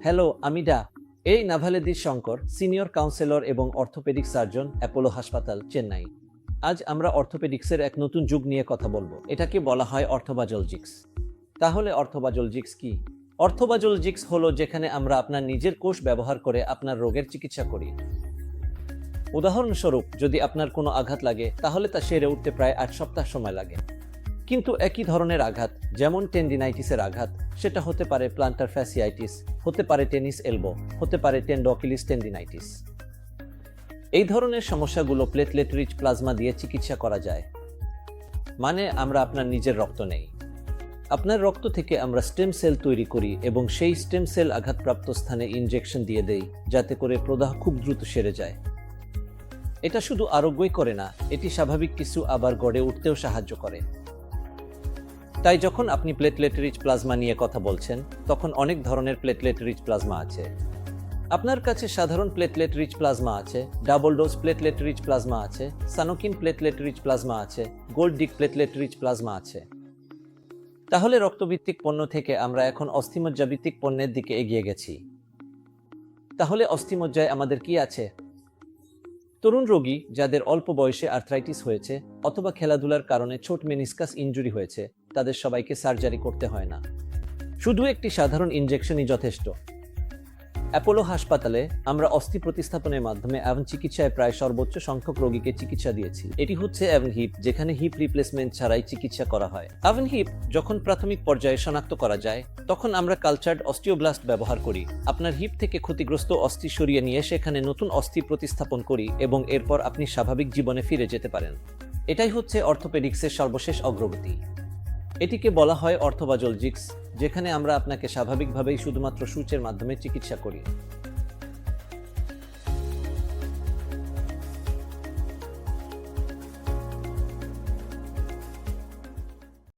Hello, আমি এই নাভালেদি Shankar, senior councillor এবং অর্থোপেডিক সার্জন, অ্যাপোলো হাসপাতাল, চেন্নাই। আজ আমরা অর্থোপেডিক্সের এক নতুন যুগ নিয়ে কথা বলবো। এটাকে বলা হয় অর্থোবাজলজিক্স। তাহলে অর্থোবাজলজিক্স কি? অর্থোবাজলজিক্স হলো যেখানে আমরা আপনার নিজের কোষ ব্যবহার করে আপনার রোগের চিকিৎসা করি। উদাহরণস্বরূপ, যদি আপনার কোনো আঘাত লাগে তাহলে তা সেরে উঠতে প্রায় 8 সপ্তাহ সময় লাগে। কিন্তু একই ধরনের আঘাত, যেমন টেন্ডিনাইটিসের আঘাত, সেটা হতে পারে প্লান্টার ফ্যাসিয়াইটিস, হতে পারে টেনিস এলবো, হতে পারে টেন্ডোকিলিস টেন্ডিনাইটিস। এই ধরনের সমস্যাগুলো প্লেটলেট রিচ প্লাজমা দিয়ে চিকিৎসা করা যায়। মানে আমরা আপনার নিজের রক্ত নেই, আপনার রক্ত থেকে আমরা স্টেম সেল তৈরি করি এবং সেই স্টেম সেল আঘাতপ্রাপ্ত স্থানে ইনজেকশন দিয়ে দেই, যাতে করে প্রদাহ খুব দ্রুত সেরে যায়। এটা শুধু আরোগ্যই করে না, এটি স্বাভাবিক কিছু আবার গড়ে উঠতেও সাহায্য করে। তাই যখন আপনি প্লেটলেট রিচ প্লাজমা নিয়ে কথা বলছেন, তখন অনেক ধরনের প্লেটলেট রিচ প্লাজমা আছে। আপনার কাছে সাধারণ প্লেটলেট রিচ প্লাজমা আছে, double dose platelet rich plasma আছে, সানোকিন প্লেটলেট রিচ প্লাজমা আছে, গোল্ড ডিক প্লেটলেট রিচ প্লাজমা আছে। তাহলে রক্তভিত্তিক পণ্য থেকে আমরা এখন অস্থিমজ্জা ভিত্তিক পণ্যের দিকে এগিয়ে গেছি। তাহলে অস্থিমজ্জায় আমাদের কি আছে? তরুণ রোগী যাদের অল্প বয়সে আর্থ্রাইটিস হয়েছে অথবা খেলাধুলার কারণে ছোট মেনিসকাস ইনজুরি হয়েছে, তাদের সবাইকে সার্জারি করতে হয় না, শুধু একটি সাধারণ ইনজেকশনই যথেষ্ট। অ্যাপোলো হাসপাতালে আমরা অস্থি প্রতিস্থাপনের মাধ্যমে অ্যাভন চিকিৎসায় প্রায় সর্বোচ্চ সংখ্যক রোগীকে চিকিৎসা দিয়েছি। এটি হচ্ছে অ্যাভন হিপ, যেখানে হিপ রিপ্লেসমেন্ট ছাড়াই চিকিৎসা করা হয়। অ্যাভন হিপ যখন প্রাথমিক পর্যায়ে শনাক্ত করা যায়, তখন আমরা কালচার্ড অস্টিওব্লাস্ট ব্যবহার করি। আপনার হিপ থেকে ক্ষতিগ্রস্ত অস্থি সরিয়ে নিয়ে সেখানে নতুন অস্থি প্রতিস্থাপন করি এবং এরপর আপনি স্বাভাবিক জীবনে ফিরে যেতে পারেন। এটাই হচ্ছে অর্থোপেডিক্সের সর্বশেষ অগ্রগতি। এটিকে বলা হয় অর্থোবাজলজিক্স, যেখানে আমরা আপনাকে স্বাভাবিকভাবেই শুধুমাত্র সূচের মাধ্যমে চিকিৎসা করি।